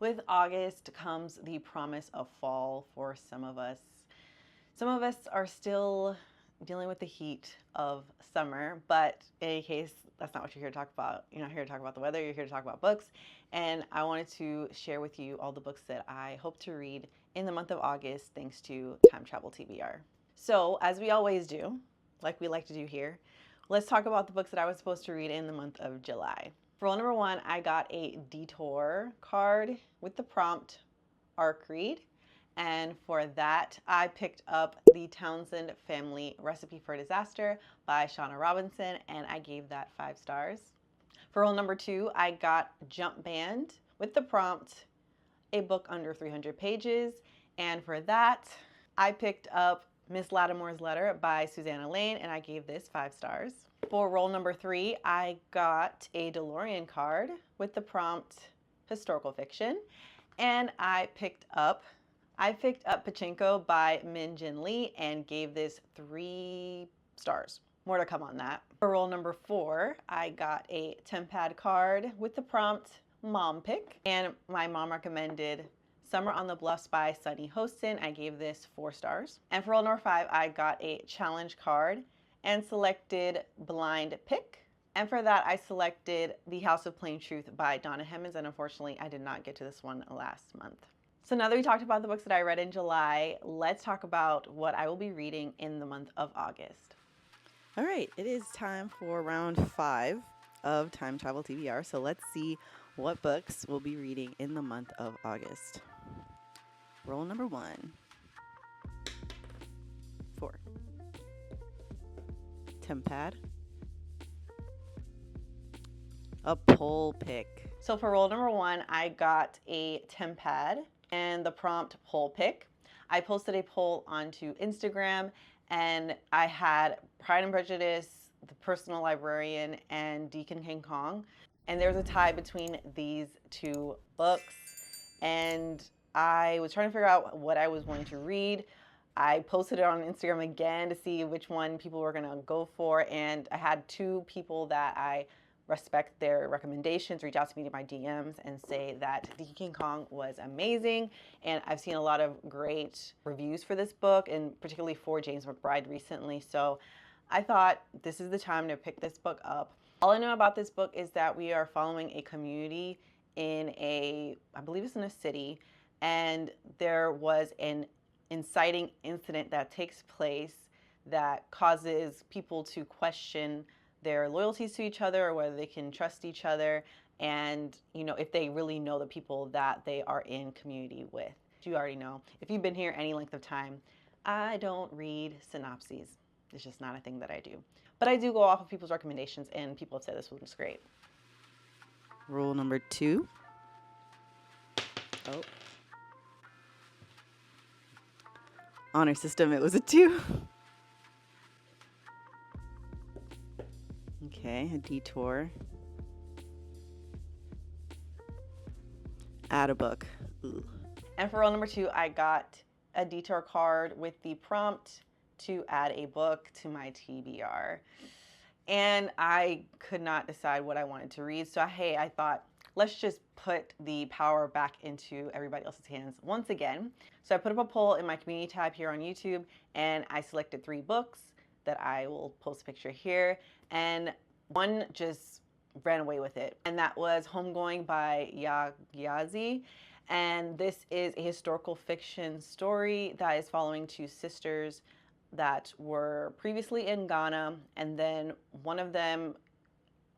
With August comes the promise of fall for some of us. Some of us are still dealing with the heat of summer, but in any case, that's not what you're here to talk about. You're not here to talk about the weather, you're here to talk about books. And I wanted to share with you all the books that I hope to read in the month of August thanks to Time Travel TBR. So, as we always do, like we like to do here, let's talk about the books that I was supposed to read in the month of July. For rule number one, I got a detour card with the prompt Arc Read. And for that, I picked up the Townsend Family Recipe for Disaster by Shauna Robinson, and I gave that 5 stars. For rule number two, I got Jump Band with the prompt A Book Under 300 Pages. And for that, I picked up Miss Lattimore's Letter by Susanna Lane, and I gave this 5 stars. For role number three, I got a DeLorean card with the prompt Historical Fiction, and I picked up Pachinko by Min Jin Lee and gave this 3 stars. More to come on that. For role number four, I got a TemPad card with the prompt Mom Pick, and my mom recommended Summer on the Bluffs by Sunny Hostin. I gave this 4 stars. And for role number 5, I got a challenge card and selected Blind Pick. And for that, I selected The House of Plain Truth by Donna Hemmons, and unfortunately, I did not get to this one last month. So now that we talked about the books that I read in July, let's talk about what I will be reading in the month of August. All right, it is time for round 5 of Time Travel TBR. So let's see what books we'll be reading in the month of August. Roll number 1. 4. TemPad. A poll pick. So for role number 1, I got a TemPad and the prompt poll pick. I posted a poll onto Instagram, and I had Pride and Prejudice, The Personal Librarian, and Deacon King Kong. And there was a tie between these 2 books, and I was trying to figure out what I was going to read. I posted it on Instagram again to see which one people were going to go for, and I had 2 people that I respect their recommendations reach out to me to my DMs and say that Deacon King Kong was amazing, and I've seen a lot of great reviews for this book, and particularly for James McBride recently, so I thought this is the time to pick this book up. All I know about this book is that we are following a community in I believe it's in a city, and there was an inciting incident that takes place that causes people to question their loyalties to each other or whether they can trust each other, and if they really know the people that they are in community with. You already know, if you've been here any length of time, I don't read synopses. It's just not a thing that I do. But I do go off of people's recommendations, and people have said this one's great. Rule number 2. Oh. Honor system, it was a 2. Okay, a detour. Add a book. Ooh. And for role number 2, I got a detour card with the prompt to add a book to my TBR. And I could not decide what I wanted to read. So I thought, let's just put the power back into everybody else's hands once again. So I put up a poll in my community tab here on YouTube, and I selected 3 books that I will post a picture here. And one just ran away with it, and that was Homegoing by Yazi. And this is a historical fiction story that is following 2 sisters that were previously in Ghana, and then one of them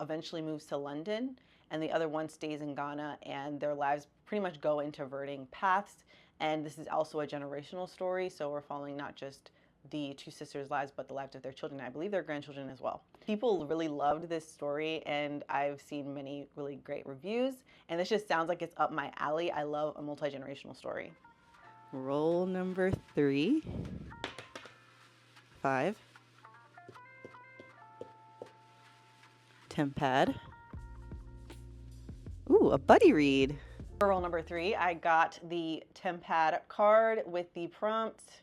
eventually moves to London, and the other one stays in Ghana, and their lives pretty much go into diverting paths. And this is also a generational story, so we're following not just the 2 sisters' lives, but the lives of their children. I believe their grandchildren as well. People really loved this story, and I've seen many really great reviews, and this just sounds like it's up my alley. I love a multi-generational story. Roll number 3. 5. TemPad. Ooh, a buddy read. For roll number 3, I got the TemPad card with the prompt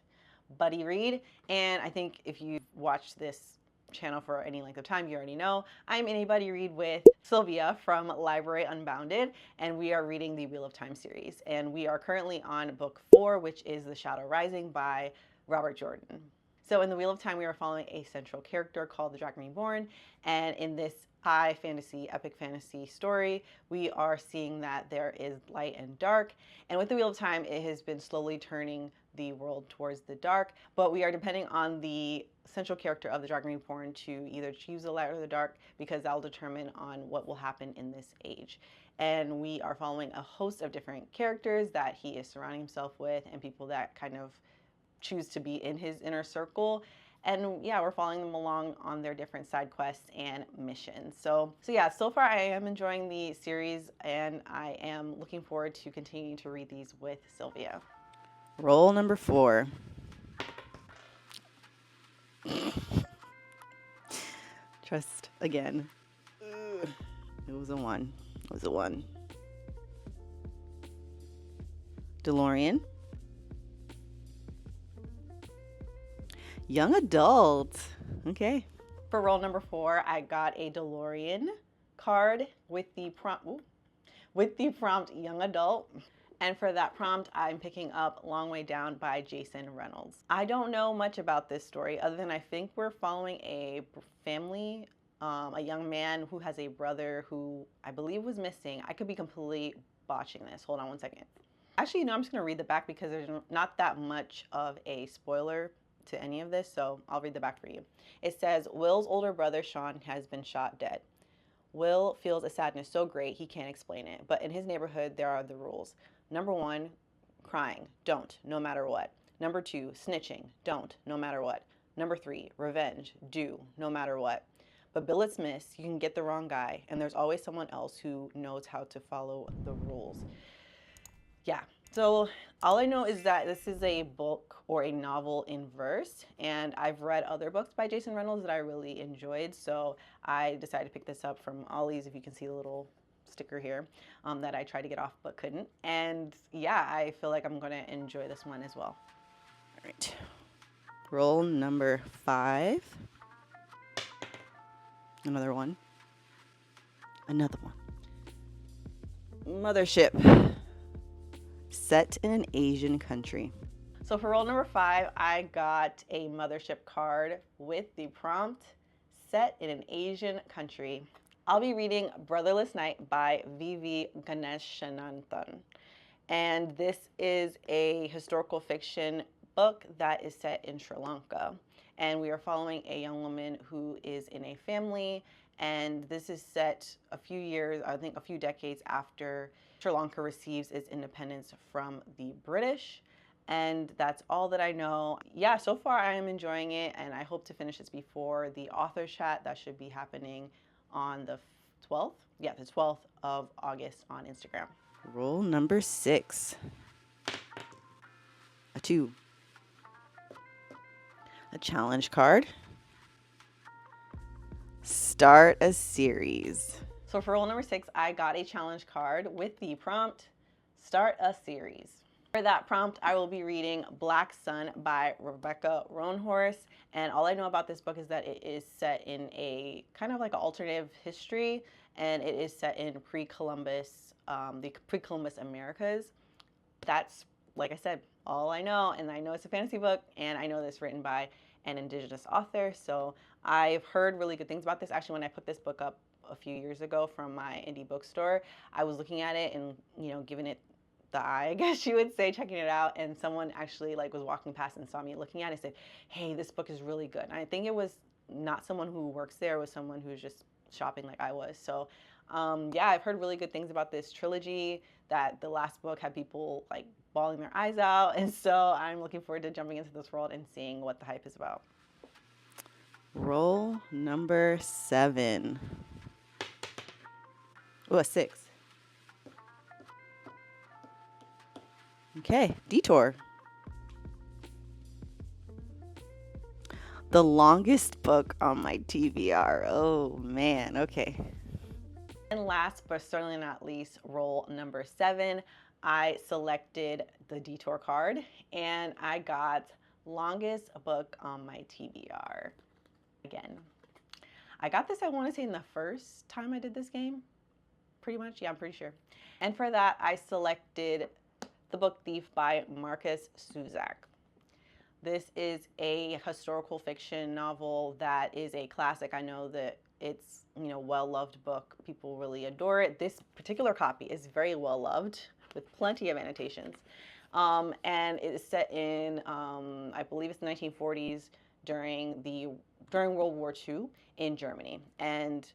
buddy read, and I think if you watched this channel for any length of time, you already know, I'm Anybody Read with Sylvia from Library Unbounded, and we are reading the Wheel of Time series. And we are currently on book 4, which is The Shadow Rising by Robert Jordan. So in the Wheel of Time, we are following a central character called the Dragon Reborn, and in this high fantasy, epic fantasy story, we are seeing that there is light and dark. And with the Wheel of Time, it has been slowly turning the world towards the dark, but we are depending on the central character of the Dragon Reborn to either choose the light or the dark, because that will determine on what will happen in this age. And we are following a host of different characters that he is surrounding himself with, and people that kind of choose to be in his inner circle. And yeah, we're following them along on their different side quests and missions. So yeah, so far I am enjoying the series, and I am looking forward to continuing to read these with Sylvia. Roll number 4. Trust again. It was a 1. It was a 1. DeLorean. Young adult. Okay. For roll number 4, I got a DeLorean card with the prompt young adult. And for that prompt, I'm picking up Long Way Down by Jason Reynolds. I don't know much about this story other than I think we're following a family, a young man who has a brother who I believe was missing. I could be completely botching this. Hold on one second. Actually, no, I'm just going to read the back because there's not that much of a spoiler to any of this, so I'll read the back for you. It says, Will's older brother, Sean, has been shot dead. Will feels a sadness so great he can't explain it, but in his neighborhood, there are the rules. Number 1, crying. Don't, no matter what. Number 2, snitching. Don't, no matter what. Number 3, revenge. Do, no matter what. But billets miss, you can get the wrong guy, and there's always someone else who knows how to follow the rules. Yeah, so all I know is that this is a book or a novel in verse, and I've read other books by Jason Reynolds that I really enjoyed, so I decided to pick this up from Ollie's, if you can see the little sticker here, that I tried to get off but couldn't. And yeah, I feel like I'm going to enjoy this one as well. All right. Roll number 5. Another 1. Another 1. Mothership. Set in an Asian country. So for roll number 5, I got a Mothership card with the prompt, set in an Asian country. I'll be reading Brotherless Night by V.V. Ganeshananthan. And this is a historical fiction book that is set in Sri Lanka. And we are following a young woman who is in a family, and this is set a few years, I think a few decades after Sri Lanka receives its independence from the British. And that's all that I know. Yeah, so far I am enjoying it, and I hope to finish this before the author chat that should be happening on the 12th? Yeah, the 12th of August on Instagram. Roll number 6. A 2. A challenge card. Start a series. So for roll number 6, I got a challenge card with the prompt, start a series. For that prompt, I will be reading Black Sun by Rebecca Roanhorse. And all I know about this book is that it is set in a kind of like an alternative history, and it is set in pre-Columbus, the pre-Columbus Americas. That's, like I said, all I know. And I know it's a fantasy book, and I know that it's written by an Indigenous author. So I've heard really good things about this. Actually, when I put this book up a few years ago from my indie bookstore, I was looking at it and, you know, giving it the eye, I guess you would say, checking it out, and someone actually like was walking past and saw me looking at it and said, hey, this book is really good. And I think it was not someone who works there, it was someone who's just shopping like I was. So yeah, I've heard really good things about this trilogy, that the last book had people like bawling their eyes out, and so I'm looking forward to jumping into this world and seeing what the hype is about. Roll number 7. Oh, a 6. Okay, Detour. The longest book on my TBR. Oh, man. Okay. And last but certainly not least, roll number 7. I selected the Detour card, and I got longest book on my TBR. Again, I got this, I want to say, in the first time I did this game. Pretty much, yeah, I'm pretty sure. And for that, I selected The Book Thief by Marcus Zusak. This is a historical fiction novel that is a classic. I know that it's, well-loved book. People really adore it. This particular copy is very well-loved with plenty of annotations. And it is set in, I believe it's the 1940s during World War II in Germany. And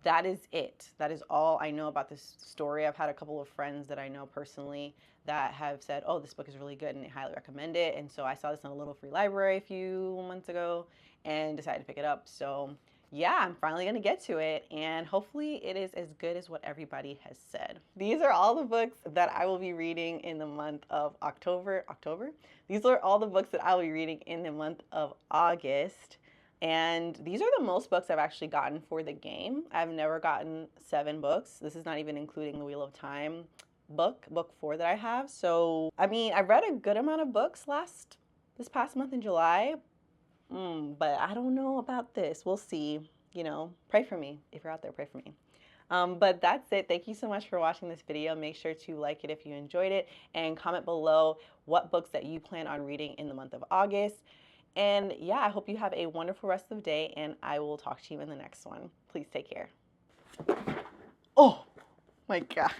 that is it. That is all I know about this story. I've had a couple of friends that I know personally that have said, oh, this book is really good and they highly recommend it. And so I saw this in a little free library a few months ago and decided to pick it up. So yeah, I'm finally going to get to it, and hopefully it is as good as what everybody has said. These are all the books that I will be reading in the month of October. These are all the books that I will be reading in the month of August. And these are the most books I've actually gotten for the game. I've never gotten 7 books. This is not even including the Wheel of Time book 4 that I have. So, I mean, I read a good amount of books this past month in July, but I don't know about this. We'll see. Pray for me. If you're out there, pray for me. But that's it. Thank you so much for watching this video. Make sure to like it if you enjoyed it, and comment below what books that you plan on reading in the month of August. And yeah, I hope you have a wonderful rest of the day, and I will talk to you in the next one. Please take care. Oh my gosh.